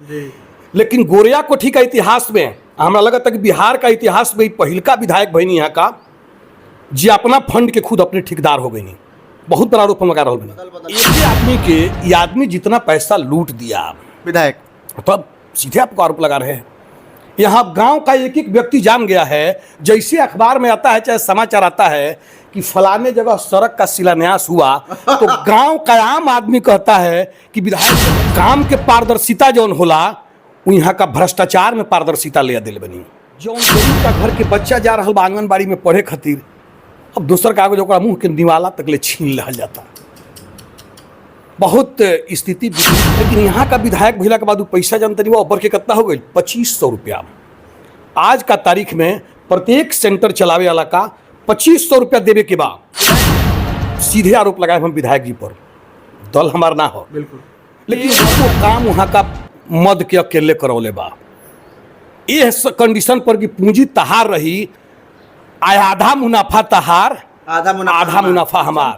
लेकिन गोरिया कोठी का इतिहास में हमरा लगा था कि बिहार का इतिहास में पहिलका विधायक बहनी यहाँ का जी अपना फंड के खुद अपने ठेकेदार हो गई नहीं, बहुत बड़ा आरोप लगा रहा हूँ। एक आदमी के ये आदमी जितना पैसा लूट दिया विधायक, तब सीधे आपको आरोप लगा रहे हैं। यहाँ गांव का एक एक व्यक्ति जान गया है, जैसे अखबार में आता है चाहे समाचार आता है कि फलाने जगह सड़क का शिलान्यास हुआ तो गांव का आम आदमी कहता है कि विधायक काम के पारदर्शिता जौन होला यहाँ का भ्रष्टाचार में पारदर्शिता ले दिल बनी। जौन गरीब का घर के बच्चा जा रहा बा आंगनबाड़ी में पढ़े खातिर, अब दूसर कागज ओकरा मुँह के निवाला तक ले छीन लिया जाता। बहुत स्थिति, लेकिन यहाँ का विधायक भइला के बाद पैसा जानते नहीं वो ऊपर के कितना हो गई 2500 रुपया। आज का तारीख में प्रत्येक सेंटर चलावे वाला का 2500 रुपया देवे के बाद सीधे आरोप लगाए हम विधायक जी पर, दल हमार ना हो बिल्कुल, लेकिन वो काम वहाँ का मद के अकेले करौले बा। ये कंडीशन पर कि पूंजी तहार रही, आधा मुनाफा तहार आधा मुनाफा हमार,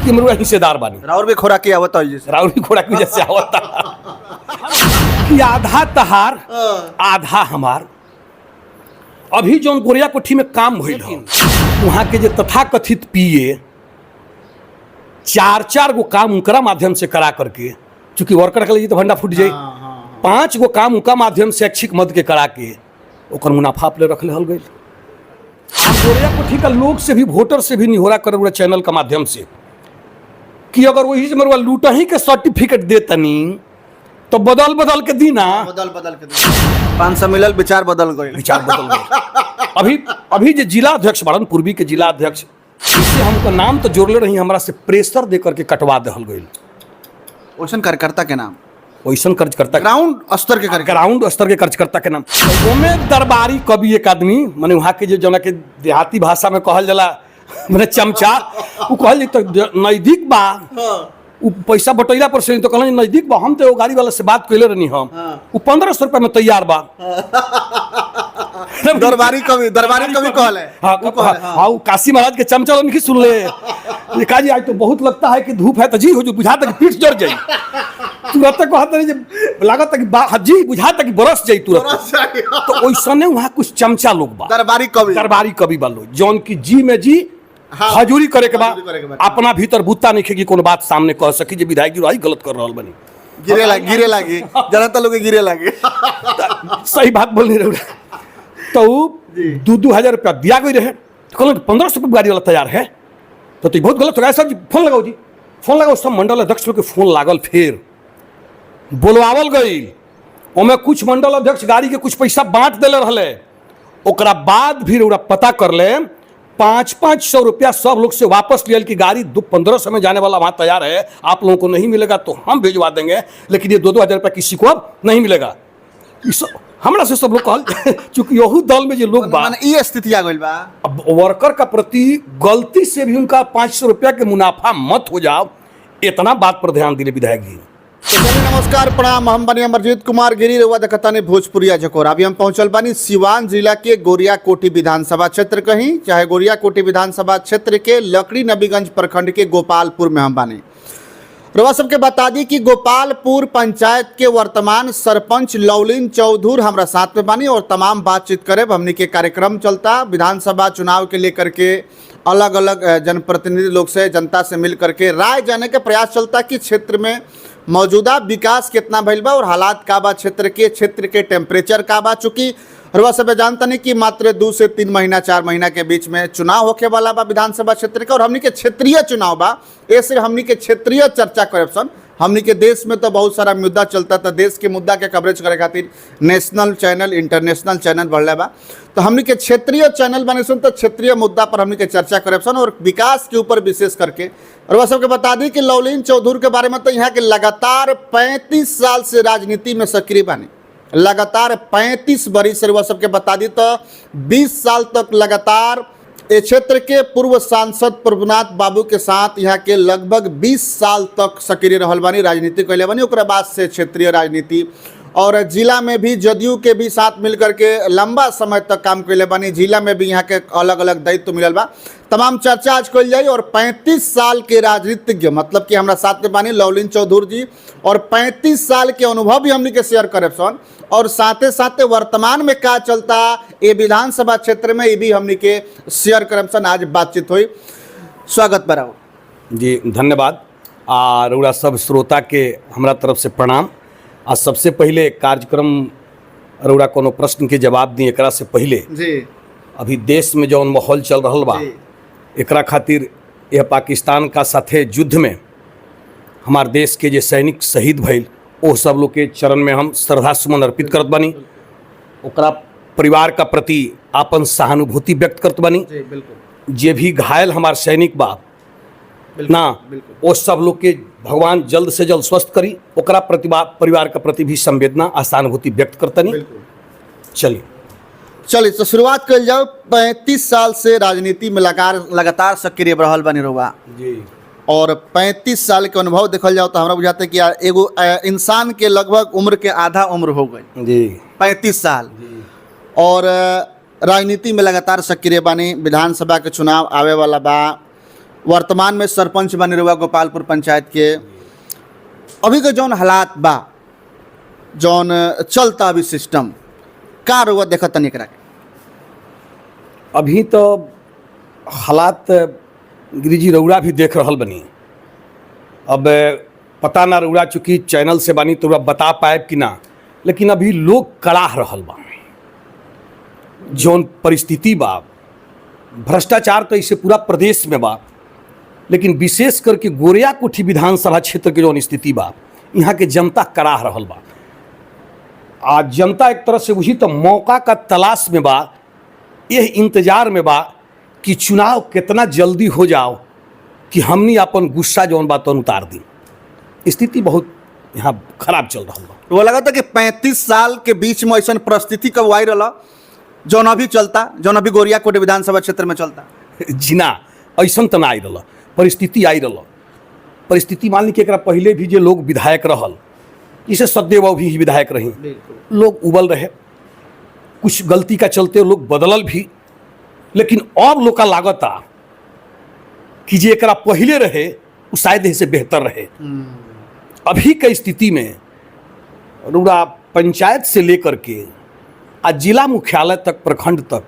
कि मरुआ हिस्सेदार बानी। राउर भी खोराकी आवत है, राउर भी खोराक की जैसे आवता कि आधा तहार आधा हमार। अभी जो गोरिया कोठी में काम भइल वहाँ के जो तथाकथित पीए 4 गो काम उनकरा माध्यम से करा करके, चूंकि वर्कर के लिए तो भंडा फूट जाए, 5 गो काम उनका माध्यम से ऐच्छिक मद के करा के ओकर मुनाफा अपने रख ले गई। गोरिया कोठी का लोग से भी वोटर से भी निहोरा कर चैनल का माध्यम से कि अगर वही से मरुआ लूटा ही के सर्टिफिकेट दे तनी तो बदल के दी ना, बदल के दी 500 मिलल, विचार बदल गए। अभी जो जिला अध्यक्ष बड़न पूर्वी के जिला अध्यक्ष, इससे हमको नाम तो जोड़ले रही, हमरा से प्रेशर दे करके कटवा दहल गई। ओसन कार्यकर्ता के नाम, वैसन कार्यकर्ता ग्राउंड स्तर के कार्यकर्ता के नाम। ओमे दरबारी कवि एक आदमी माने वहाँ के जो जना के देहाती भाषा में कहल जाला मैंने चमचा, वो कहल तो नजदीक बा, वो पैसा बटैला पर से तो कहल नजदीक बा। हम तो गाड़ी वाला से बात कैले रहनी, हम वो 1500 रुपया में तैयार बा। दरबारी कवि कहल है। हाँ, काशी महाराज के चमचा नहीं सुन ले काजी, आज तो बहुत लगता है कि धूप है तो जी हो जो बुझाता कि पीठ जड़ जाई, तुरंत कहते नहीं लागत कि जी बुझाता कि बरस जाई तुरंत। तो वैसने वहाँ कुछ चमचा लोग बा, दरबारी कवि बा लोग, जौन की जी में जी हजूरी करे के बाद अपना भीतर बुत्ता नहीं खेगी कोनो बात सामने कह सकी जे विधायक जी रही गलत कर रहा बनी, गिरे लागी जनता लोग गिरे लागे। सही बात बोलनी रहे। तो 2-2000 रुपया दिया गई रहे, तो कहल 1500 रुपये गाड़ी वाला तैयार है, तो बहुत गलत हो गया। सर जी फोन लगाओ, जी फोन लगाओ। सब मंडल अध्यक्ष लोग के फोन लागल, फिर बोलवावल गई। ओमे कुछ मंडल अध्यक्ष गाड़ी के कुछ पैसा बांट दिले रहे, ओकरा बाद भी ओकरा पता कर ले 500 रुपया सब लोग से वापस लियल कि गाड़ी 1500 में जाने वाला वहाँ तैयार है, आप लोगों को नहीं मिलेगा तो हम भिजवा देंगे, लेकिन ये 2-2000 रुपया किसी को अब नहीं मिलेगा। हमरा से सब लोग कहल, चूंकि यहू दल में जो लोग बा ये स्थिति आ गई बा, अब वर्कर का प्रति गलती से भी उनका 500 रुपया के मुनाफा मत हो जाओ, इतना बात पर ध्यान दिले विधायक जी। नमस्कार प्रणाम, हम बनी अमरजीत कुमार गिरी, रउआ देखता ने भोजपुरिया जकोर। अभी हम पहुंचल बानी सिवान जिला के गोरिया कोठी विधानसभा क्षेत्र कहीं चाहे गोरिया कोठी विधानसभा क्षेत्र के लकड़ी नबीगंज प्रखंड के गोपालपुर में हम बानी। रउआ सबके बता दी कि गोपालपुर पंचायत के वर्तमान सरपंच लवलीन चौधरी हमरा साथ में बानी और तमाम बातचीत करे। हमनी के कार्यक्रम चलता विधानसभा चुनाव के लेकर के, अलग अलग जनप्रतिनिधि लोग से, जनता से मिल करके राय जाने के प्रयास चलता कि क्षेत्र में मौजूदा विकास कितना भइल बा और हालात का बा, क्षेत्र के टेम्परेचर का बा। चूँकि रउआ सब जानता नहीं कि मात्र 2 से 3 महीना 4 महीना के बीच में चुनाव होके वाला बा विधानसभा क्षेत्र के, और हमनी के क्षेत्रीय चुनाव बा, ऐसे हमनी के क्षेत्रीय चर्चा करप्शन। हमनी के देश में तो बहुत सारा मुद्दा चलता था, देश के मुद्दा के कवरेज करे खातिर नेशनल चैनल, इंटरनेशनल चैनल बढ़ले बा, तो हमनी के क्षेत्रीय चैनल बने सुन तो क्षेत्रीय मुद्दा पर हमनी के चर्चा करप्शन और विकास के ऊपर विशेष करके। और वह सबके बता दी कि लवलीन चौधरी के बारे में तो यहाँ के लगातार 35 साल से राजनीति में सक्रिय बने, लगातार 35 बरिस से। वह सबके बता दी तो 20 साल तक लगातार इस क्षेत्र के पूर्व सांसद प्रभुनाथ बाबू के साथ यहाँ के लगभग 20 साल तक सक्रिय रहल बानी, राजनीति कैले बानी। ओकरा बाद से क्षेत्रीय राजनीति और जिला में भी जदयू के भी साथ मिलकर के लंबा समय तक काम कैले बानी। जिला में भी यहाँ के अलग अलग दायित्व मिलल बा। तमाम चर्चा आज कल जाई और 35 साल के राजनीतिज्ञ मतलब कि हमरा साथ में बानी लवलीन चौधरी जी और 35 साल के अनुभव भी हमनी के शेयर करे सन और साथे साथे वर्तमान में का चलता ये विधानसभा क्षेत्र में ये भी हमनी के शेयर करे सन। आज बातचीत हुई। स्वागत बराओ जी, धन्यवाद। और रउरा सब श्रोता के हमरा तरफ से प्रणाम। आ सबसे पहले कार्यक्रम रउरा कोनो प्रश्न के जवाब दी एकरा से पहले जी अभी देश में जौन माहौल चल रहा बा एकरा खातिर यह पाकिस्तान का साथे युद्ध में हमार देश के जे सैनिक शहीद भइल वो सब लोग के चरण में हम श्रद्धा सुमन अर्पित करत बानी। ओकरा परिवार का प्रति आपन सहानुभूति व्यक्त करत बानी। जी बिल्कुल। जे भी घायल हमार सैनिक बा ना वो सब लोग के भगवान जल्द से जल्द स्वस्थ करी। ओकरा परिवार का प्रति भी संवेदना आ सहानुभूति व्यक्त करतनी। चलिए तो शुरुआत कर जाओ। 35 साल से राजनीति में लगातार सक्रिय रहल बनी रहुआ जी और 35 साल के अनुभव देखल जाओ तो हमरा बुझाता है कि एगो इंसान के लगभग उम्र के आधा उम्र हो गई जी 35 साल और राजनीति में लगातार सक्रिय बानी। विधानसभा के चुनाव आवे वाला बा। वर्तमान में सरपंच बने रहुआ गोपालपुर पंचायत के। अभी के जौन हालात बा जौन चलता अभी सिस्टम का रहुआ देखा तनी एकरा के? अभी तो हालात गिरिजी रउरा भी देख रहल बनी। अब पता ना रउरा चूँकि चैनल से बानी तो बता पाए कि ना, लेकिन अभी लोग कड़ाह रहल बा। जौन परिस्थिति बा भ्रष्टाचार तो इसे पूरा प्रदेश में बा, लेकिन विशेष करके गोरिया कोठी विधानसभा क्षेत्र के जौन स्थिति बा यहाँ के जनता कराह रहल बा। आज जनता एक तरह से बुझी तो मौका का तलाश में बा, यह इंतजार में बा कि चुनाव कितना जल्दी हो जाओ कि हमनी अपन गुस्सा जौन बा तौन उतार दी। स्थिति बहुत यहाँ खराब चल रहा बा। वो लगा था कि 35 साल के बीच में ऐसा परिस्थिति कब आई रहा जौन अभी चलता, जौन अभी गोरिया कोठी विधानसभा क्षेत्र में चलता? जी ना, ऐसा तो ना आई रहा परिस्थिति आई रहा। परिस्थिति मान ली कि एकरा पहले भी जो लोग विधायक रहल इसे सदैव भी विधायक रही, लोग उबल रहे, कुछ गलती का चलते लोग बदलल भी, लेकिन अब लोग का लागता कि जे एकरा पहले रहे वो शायद से बेहतर रहे। अभी के स्थिति में रूरा पंचायत से लेकर के आज जिला मुख्यालय तक प्रखंड तक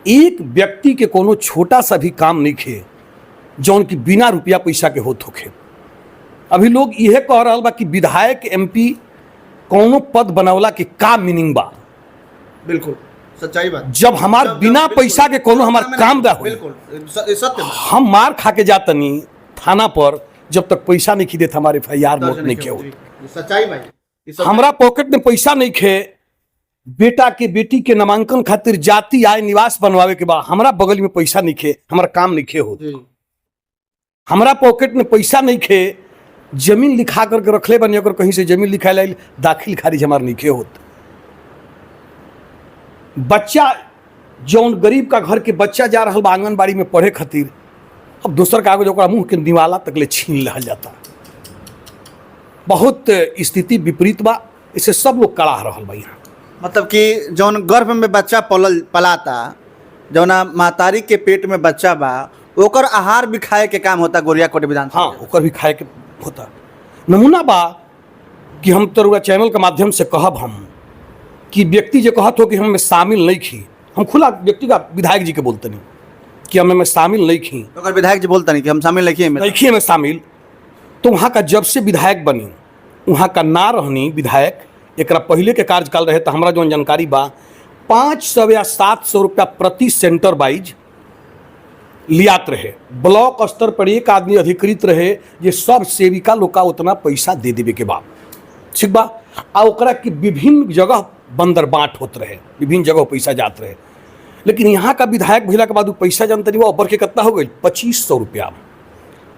एक व्यक्ति के कोनो छोटा सा भी काम नहीं खे जौन की बिना रुपया पैसा के होत होखे। अभी लोग यह कह रहा बा कि विधायक एमपी कौनो पद बनवला के का मीनिंग बा। बिल्कुल सच्चाई बात। जब हमार बिना पैसा के कोनो हमार काम दा हो, हम मार खा के जातनी थाना पर जब तक पैसा नहीं खी देत हमारे FIR नोट नहीं खे हो। सच्चाई भाई। हमरा पॉकेट में पैसा नहीं खे, बेटा के बेटी के नामांकन खातिर जाति आय निवास बनवावे के बाद हमरा बगल में पैसा नहीं खे, हमारा काम नहीं खे हो। हमरा पॉकेट में पैसा नहीं खे, जमीन लिखा करके रखले बनी, अगर कहीं से जमीन लिखा लाई दाखिल खारिज हमार नहीं खे होत। बच्चा जौन गरीब का घर के बच्चा जा रहा बा आंगनबाड़ी में पढ़े खातिर, अब दूसर कागज ओकरा मुंह के निवाला तक ले छीन रहा जाता। बहुत स्थिति विपरीत बा, इसे सब लोग कड़ा रहल बा। यहाँ मतलब कि जौन गर्भ में बच्चा पलाता, जौना मातारी के पेट में बच्चा बा, ओकर आहार भी खाए के काम होता गोरिया कोठी विधानसभा। हाँ, ओकर भी खाए के होता। नमूना बा कि हम तो चैनल के माध्यम से कहब हम कि व्यक्ति जो कहत हो कि हम में शामिल नहीं खी, हम खुला व्यक्ति का विधायक जी के बोलते नहीं कि हमें शामिल नहीं खी। तो विधायक जी बोलता नहीं कि हम शामिल नहीं खी में शामिल। तो वहाँ का जब से विधायक बनी वहाँ का ना रहनी विधायक, एक पहले के कार्यकाल रहे तो हमारा जो जानकारी बा 500 या 700 रुपया प्रति सेंटर वाइज लियात रहे। ब्लॉक स्तर पर एक आदमी अधिकृत रहे जे सब सेविका लोग का उतना पैसा दे देवे के बाद ठीक बा। आ ओकरा की विभिन्न जगह बंदर बांट होते रहे, विभिन्न जगह पैसा जात रहे। लेकिन यहाँ का विधायक भैला के बाद पैसा जानते नहीं, वो ऊपर के कितना हो गई 2500 रुपया।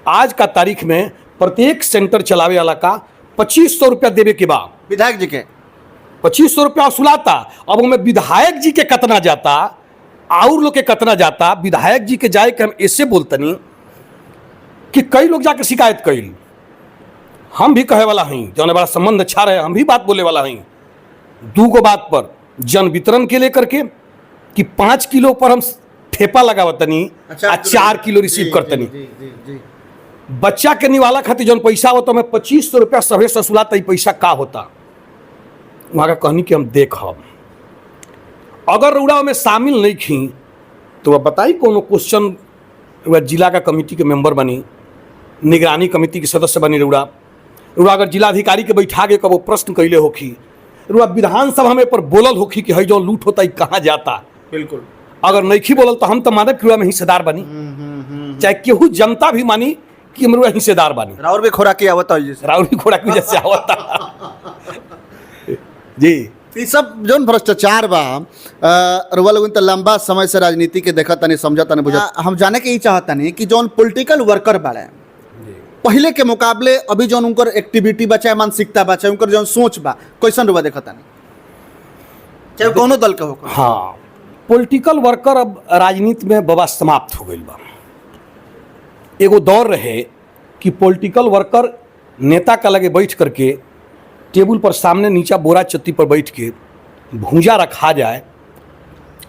आज का तारीख में प्रत्येक सेंटर चलावे वाला का 2500 रुपया देवे के बाद विधायक जी के 2500 रुपया वसूलाता। अब हमें विधायक जी के कितना जाता और लोग के कितना जाता। विधायक जी के जाए के हम ऐसे बोलतनी कि कई लोग जाके शिकायत कैल, हम भी कहे वाला हई, जौन बड़ा संबंध अच्छा रहे हम भी बात बोले वाला हई दू गो बात पर जन वितरण के लेकर के कि 5 किलो पर हम ठेपा लगावतनी आ 4 किलो रिसीव करतनी। बच्चा के निवाला खातिर जौन पैसा होता मैं 2500 रुपया सभे ससुला तई पैसा का होता वहाँ का कहनी कि हम देखब। अगर रउरा में शामिल नहीं खी तो वह बताई कोनो क्वेश्चन, वह जिला का कमेटी के मेंबर बनी, निगरानी कमेटी के सदस्य बनी, रउरा अगर जिलाधिकारी के बैठा के कबो प्रश्न कैले होखी, रउरा विधानसभा में पर बोलल होखी कि है जो लूट होता है कहाँ जाता। बिल्कुल। अगर नहीं बोलल तो हम तो मानब कि में हिस्सेदार बनी, चाहे केहू जनता भी मानी कि हम हिस्सेदार बानी। राउर भी खोराकी आवता है, राउर भी खोराकी जैसे आवता जी। ये सब जौन भ्रष्टाचार बा रुआ लोगन तो लंबा समय से राजनीति के देखा तनी समझा तनी बुझा। हम जाने के ही चाहता नहीं कि जौन पॉलिटिकल वर्कर बाड़े पहले के मुकाबले अभी जौन उनकर एक्टिविटी बचा, मानसिकता बचा, उनकर जौन सोच बा कैसन रुआ देखा तनी, चाहे कोनो दल के हो। हाँ, पॉलिटिकल वर्कर अब राजनीति में बाबा समाप्त हो गई बा। एगो दौर रहे कि पॉलिटिकल वर्कर नेता का लगे बैठ करके टेबल पर सामने नीचा बोरा चत्ती पर बैठ के भूजा रखा जाए।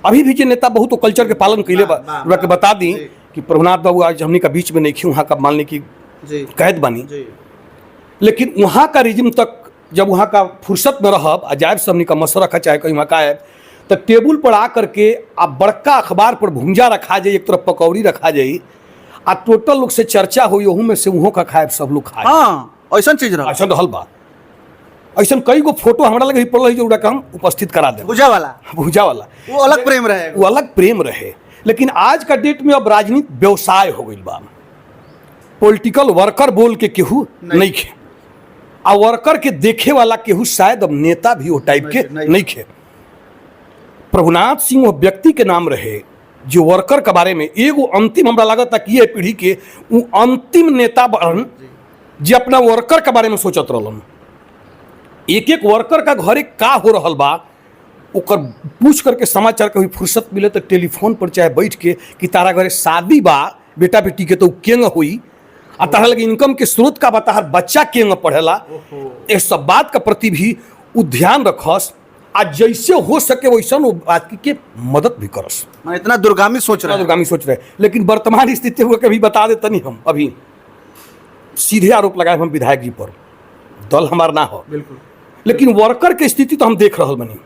अभी भी जो नेता बहुत तो कल्चर के पालन कैले के बता दी कि प्रभुनाथ बाबू आज हमने का बीच में नहीं खी, वहाँ का मान ली कि कैद बनी, लेकिन वहाँ का रिजिम तक जब वहाँ का फुर्सत में रहब अजायब से हमने का मसर रखा चाहे कहीं वहाँ का है तो टेबल पर आ करके आप बड़का अखबार पर भूंजा रखा जाए, एक तरफ पकौड़ी रखा जाए आ टोटल लोग से चर्चा हुई, ओहू में से उहों का खाए सब लोग खाए। हाँ, ऐसा चीज रहा, ऐसा रहल बा। ऐसा कई गो फोटो हमारा लगे पड़ रही जो हम उपस्थित करा दे। भूजा वाला वो अलग प्रेम रहे, वो अलग प्रेम रहे। लेकिन आज का डेट में अब राजनीति व्यवसाय हो गई बा। पॉलिटिकल वर्कर बोल के केहू नहीं खे, आ वर्कर के देखे वाला केहू शायद अब नेता भी वो टाइप के नहीं खे। प्रभुनाथ सिंह वो व्यक्ति के नाम रहे जो वर्कर के बारे में एगो अंतिम हमरा लागत कि ये पीढ़ी के वो अंतिम नेता बन जो अपना वर्कर के बारे में सोचत रहलन। एक एक वर्कर का घरे का हो रहल बा ओकर पूछ करके समाचार कभी फुर्सत मिले तो टेलीफोन पर चाहे बैठ के कि तारा घरे शादी बा बेटा बेटी के तो केंग हुई आ तारा लगे इनकम के स्रोत का बता हर बच्चा केंग पढ़ेला, ये सब बात का प्रति भी वो ध्यान रखस आ जैसे हो सके वैसा वो बात के मदद भी करस। इतना दूरगामी सोच रहे। लेकिन वर्तमान स्थिति हुआ कभी बता देता नहीं, हम अभी सीधे आरोप लगाए हम विधायक जी पर, दल हमार ना हो बिल्कुल, लेकिन वर्कर के स्थिति तो हम देख रहा बनी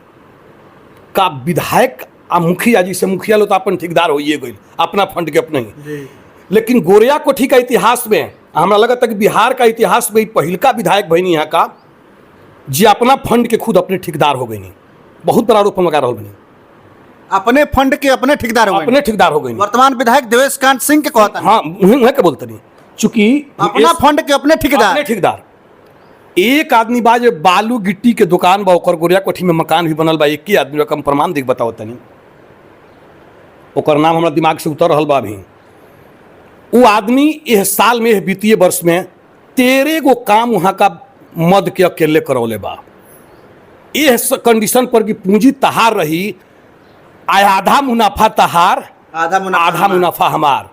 का विधायक आ मुखिया जी से मुखिया लो तो अपन ठेकेदार हो गई अपना फंड के अपने ही। लेकिन गोरिया कोठी का इतिहास में हमारा लगा था कि बिहार का इतिहास में पहिलका विधायक बनी यहाँ का जी अपना फंड के खुद अपने ठेकेदार हो गई। नहीं बहुत बड़ा आरोप लगा रहा बनी, अपने फंड के अपने ठेकेदार हो गई। वर्तमान विधायक देवेश कांत सिंह के कहता है। हाँ वह क्या बोलते नहीं, चूंकि अपना फंड के अपने ठेकेदार एक आदमी बा जो बालू गिट्टी के दुकान बा ओकर गोरिया कोठी में मकान भी बनल बा, एक ही आदमी रकम प्रमाण देख बताओ तनी, ओकर नाम हमारा दिमाग से उतर रहल बा अभी। वो आदमी इस साल में वित्तीय वर्ष में 13 गो काम वहाँ का मद के अकेले करौले बा। इस कंडीशन पर कि पूंजी तहार रही, आधा मुनाफा तहार आधा मुनाफा हमार।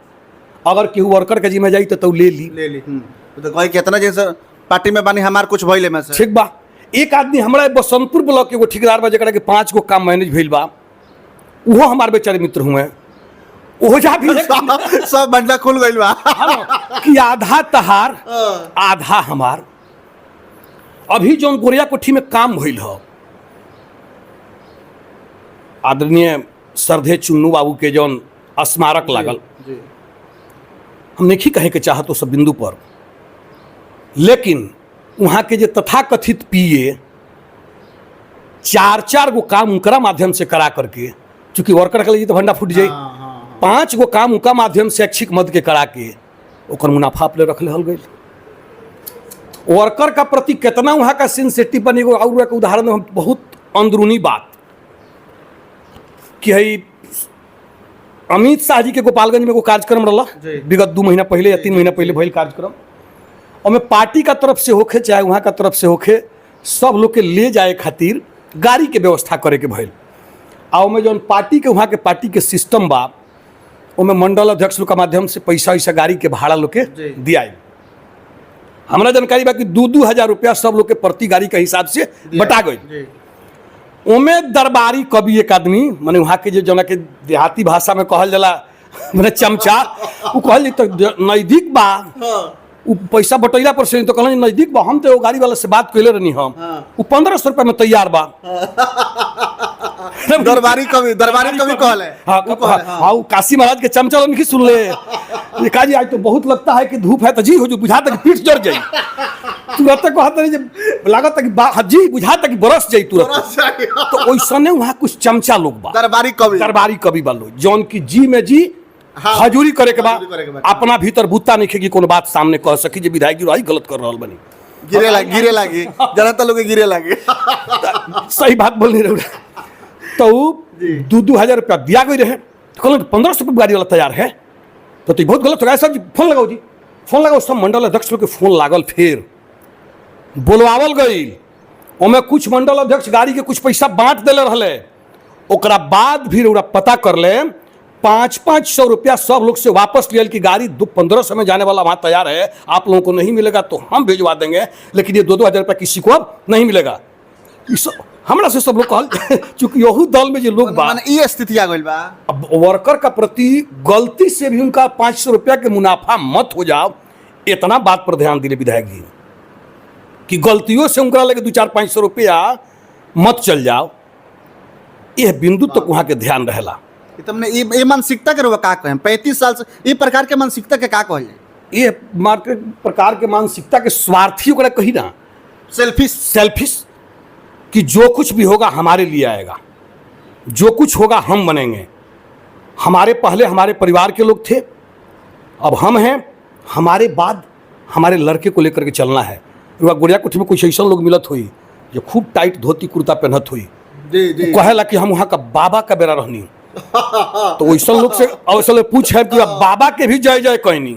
अगर केहू वर्कर के जिम्मे जाई तो ले ली तो कोई कितना जैसे पार्टी में बानी हमार कुछ भइले में से ठीक बा। एक आदमी हमारा बसंतपुर ब्लॉक के एगो ठेकेदार बा जरा के 5 गो काम मैनेज भइल बा, वो हमारे बेचारे मित्र हुए ओझा भी सब बंडा खुल गइल बा कि आधा तहार आधा हमार। अभी जो गोरिया कोठी में काम भइल ह आदरणीय सरधे चुन्नू बाबू के जौन स्मारक लागल, हम नहीं कहे के चाहत तो सब बिंदु पर, लेकिन वहाँ के जो तथाकथित पीए 4 गो काम उनकरा माध्यम से करा करके, चूंकि वर्कर के लिए तो भंडा फूट जाए, 5 गो काम उनका माध्यम से ऐच्छिक मद के करा के ओकर मुनाफा अपने रख ले गई। वर्कर का प्रति कितना वहाँ का सेंसिटिव बने गो। और एक उदाहरण हम बहुत अंदरूनी बात कि है अमित शाह जी के गोपालगंज में एगो कार्यक्रम रहा विगत 2 महीना पहले या 3 महीना पहले भइल कार्यक्रम, और मैं पार्टी का तरफ से होखे चाहे वहाँ का तरफ से होखे सब लोग के ले जाए खातिर गाड़ी के व्यवस्था करे के भइल। आ में जौन पार्टी के वहाँ के पार्टी के सिस्टम बा ओमें मंडल अध्यक्ष लोग के माध्यम से पैसा वैसा गाड़ी के भाड़ा लोग के दिया। हमारा जानकारी बा कि 2-2 हज़ार रुपया सब लोग के प्रति गाड़ी के हिसाब से बटा गई। ओमे दरबारी कवि एक आदमी माने वहाँ के जो जना के देहाती भाषा में कहल जाला माने चमचा वो कहल तो नजदीक बा वो पैसा बटैला पर से तो कहल नजदीक बा हम तो गाड़ी वाला से बात कैले रहनी हम वो 1500 रुपया में तैयार बा दरबारी कवि कहल है। हाँ वो काशी महाराज के चमचा नहीं सुन ले ये काजी आज तो बहुत लगता है कि धूप है तो जी हो जो बुझाता कि पीठ जड़ जाई तुरंत कहते नहीं लागत कि जी बुझाता कि बरस जाई तुरंत तो वैसने वहाँ कुछ चमचा लोग बा दरबारी कवि बा लोग जौन की जी में जी हजूरी करे के बाद अपना भीतर बुत्ता नहीं खेगी कोनो बात सामने कह सकी जे विधायक जी रही गलत कर रहल बनी गिरे लागे जनता लोग गिरे लागे सही बात बोल नहीं रहा तो 2,000 रुपया दिया गई रहे तो कहल 1500 रुपये गाड़ी वाला तैयार है तो बहुत गलत हो गया सर जी फोन लगाओ जी फोन लगाओ सब मंडल अध्यक्ष लोग के फोन लागल फिर बोलवावल गई ओमे कुछ मंडल अध्यक्ष गाड़ी के कुछ पैसा बांट दिले रहे ओकरा बाद भी ओरा पता कर ले 500 रुपया सब लोग से वापस लियल की गाड़ी 1500 में जाने वाला वहाँ तैयार है आप लोगों को नहीं मिलेगा तो हम भिजवा देंगे लेकिन ये 2-2 हज़ार रुपया किसी को अब नहीं मिलेगा हमरा से सब लोग कहल चूंकि यहू दल में जो लोग बा ये स्थिति आ गई बा अब वर्कर का प्रति गलती से भी उनका 500 रुपया के मुनाफा मत हो जाओ इतना बात पर ध्यान दिले विधायक जी कि गलतियों से उनका लगे 200-500 रुपया मत चल जाओ यह बिंदु तक वहाँ के ध्यान रहेला तुमने ये मानसिकता के का कहें 35 साल से ये प्रकार के मानसिकता के का कहल ये मार्केट प्रकार के मानसिकता के स्वार्थी ओकरा कही ना सेल्फिश कि जो कुछ भी होगा हमारे लिए आएगा जो कुछ होगा हम बनेंगे हमारे पहले हमारे परिवार के लोग थे अब हम हैं हमारे बाद हमारे लड़के को लेकर के चलना है गोरिया कुछ में कुछ ऐसा लोग मिलत हुई जो खूब टाइट धोती कुर्ता पहनत हुई कहेला कि हम वहाँ का बाबा का बेरा रहनी तो वैसा लोग से अवसर पूछ है कि अब बाबा के भी जय जय कहनी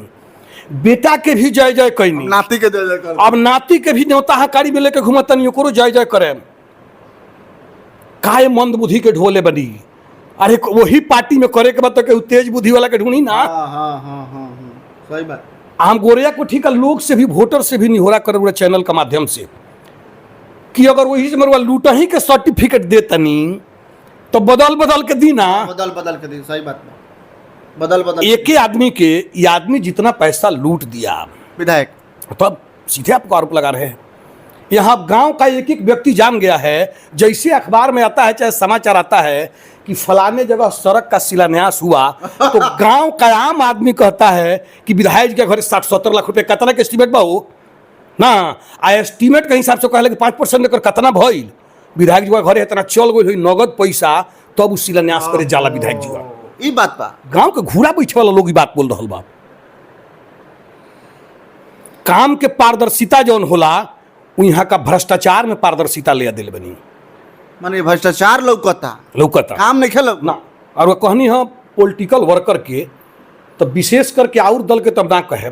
बेटा के भी जय जय कहनी नाती के जय जय कर अब नाती के भी न्योता हकारी में लेके घूमता नहीं ओकरो जय जय करे काय मंद बुद्धि के ढोले बनी अरे वही पार्टी में करे के बाद तो तेज बुद्धि वाला के ढूंढी ना सही बात हम गोरिया कोठी का लोग से भी वोटर से भी निहोरा कर चैनल का माध्यम से कि अगर वही से मरवा लूटा ही के सर्टिफिकेट दे तनी तो बदल के दी ना बदल के दी सही बात बदल एक ही आदमी के ये आदमी जितना पैसा लूट दिया विधायक तब सीधे आपको आरोप लगा रहे हैं यहाँ गांव का एक एक व्यक्ति जान गया है जैसे अखबार में आता है चाहे समाचार आता है कि फलाने जगह सड़क का शिलान्यास हुआ तो गांव का आम आदमी कहता है कि विधायक जी के घर 60-70 लाख रुपए कतना के एस्टीमेट बा हो ना आ एस्टीमेट के हिसाब से कहले कि 5% लेकर कतना भइल विधायक जी के घर इतना चल गई नगद पैसा तब उस शिलान्यास करे जाला विधायक जी ई बात बा गांव के घूरा बैठे वाला लोग ई बात बोल रहा बा काम के पारदर्शिता जौन होला यहाँ का भ्रष्टाचार में पारदर्शिता ले दिल बनी माने भ्रष्टाचार लौकता काम नहीं खेल ना और वह कहनी है पॉलिटिकल वर्कर के तो विशेष करके और दल के तब ना कहे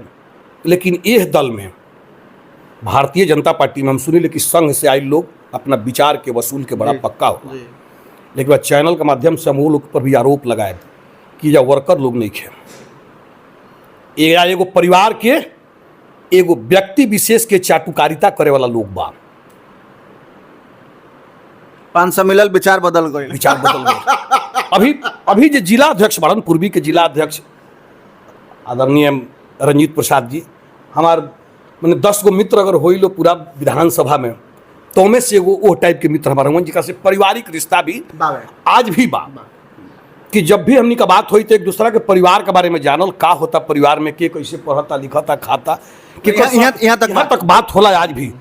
लेकिन यह दल में भारतीय जनता पार्टी में हम सुनी कि संघ से आए लोग अपना विचार के वसूल के बड़ा पक्का हो लेकिन वह चैनल के माध्यम से हम वो लोग पर भी आरोप लगाए कि यह वर्कर लोग नहीं खे एगो परिवार के एगो व्यक्ति विशेष के चाटुकारिता करे वाला लोग बा 500 मिलल विचार बदल गए अभी जो जिला अध्यक्ष बड़न पूर्वी के जिला अध्यक्ष आदरणीय रंजीत प्रसाद जी हमार मैंने 10 गो मित्र अगर हो लो पूरा विधानसभा में तो में से एगो वो टाइप के मित्र हमारे हुआ जिनका से पारिवारिक रिश्ता भी आज भी बा कि जब भी हमनी का बात हुई तो एक दूसरा के परिवार के बारे में जानल का होता परिवार में के कैसे पढ़ता लिखता खाता यहाँ तक बात होला आज भी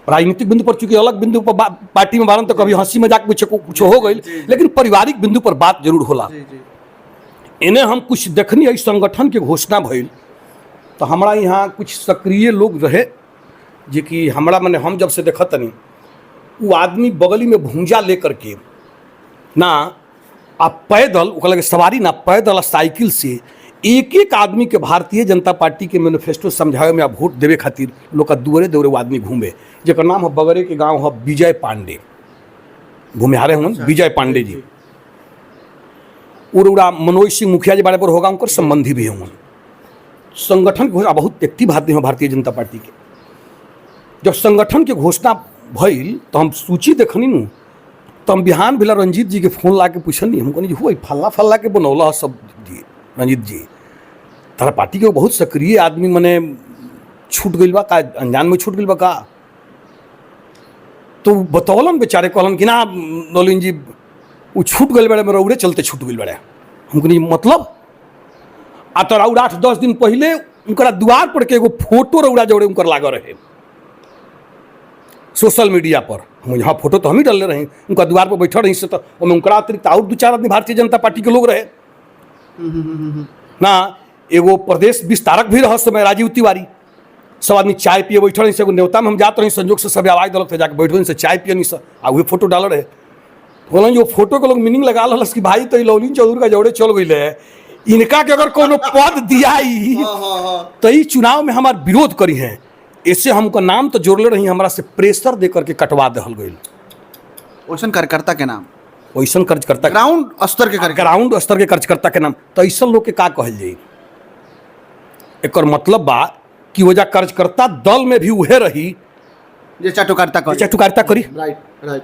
राजनीतिक बिंदु पर चूंकि अलग बिंदु पर पार्टी में बारन तो कभी हंसी मजाक कुछ हो गई लेकिन पारिवारिक बिंदु पर बात जरूर होला इन्हें हम कुछ देखनी है संगठन के घोषणा भइल तो हमारा यहाँ कुछ सक्रिय लोग रहे जे कि हमारा मैंने हम जब से देखत नहीं वो आदमी बगली में भूंजा लेकर के ना आप पैदल लगे सवारी ना पैदल साइकिल से एक एक आदमी के भारतीय जनता पार्टी के मैनिफेस्टो समझावे में आप वोट देवे खातिर लोग का दूरे दूरे वो आदमी घूमे जर नाम है बगरे के गांव है विजय पांडे भूमिहारे हूँ विजय पांडे जी और मनोज सिंह मुखिया जी बारे पर होगा उनकर संबंधी भी हूँ संगठन की घोषणा बहुत एक्टिव आदमी है भारतीय जनता पार्टी के जब संगठन के घोषणा भइल तो हम सूची देखनी नू तो हम बिहान भेला रंजीत जी के फोन ला के पूछनी, हमको नहीं हुआ फल्ला फल्ला के बनौला सब जी रंजीत जी, तारा पार्टी के बहुत सक्रिय आदमी मने छूट गई बा का, अनजान में छूट गई बा का? तो बतौलन बेचारे, कहलन कि ना नौलिन जी वो छूट गए बड़े, मेरा उड़े चलते छूट गई बड़े। हमको नहीं मतलब आ तो और 8-10 दिन पहले उनका द्वार पर के एगो फोटो रौड़ा जोड़े उनकर लाग रहे सोशल मीडिया पर। हम यहाँ फोटो तो हम ही डाले रहे, उनका द्वार पर बैठा रही से तो उनका अतिरिक्त और 2-4 आदमी भारतीय जनता पार्टी के लोग रहे ना। एगो प्रदेश विस्तारक भी रह समय राजीव तिवारी, सब आदमी चाय पिए बैठे रही से। एगो न्योता में हम जाते रही, संजोग से सब आवाज दलक थे, जाके बैठ रही से चाय पिए नहीं सर, आ वही फोटो डाल रहे। बोलन जो फोटो के लोग मीनिंग लगा लस कि भाई तो लौलिन चौधरी का जोड़े चल गई है, इनका के अगर कोनो पद दियाई तो ई चुनाव में हमार विरोध करी है, ऐसे हमको नाम तो जोड़ले रही, हमारा से प्रेशर दे करके कटवा दहल गई। वैसन कार्यकर्ता के नाम, वैसन कार्यकर्ता, ग्राउंड स्तर के कार्यकर्ता के नाम, तो ऐसा लोग के का कहल जाई? एक मतलब बा कि वो जा कार्यकर्ता दल में भी उहे रही जे चटुकारिता करी। Right right.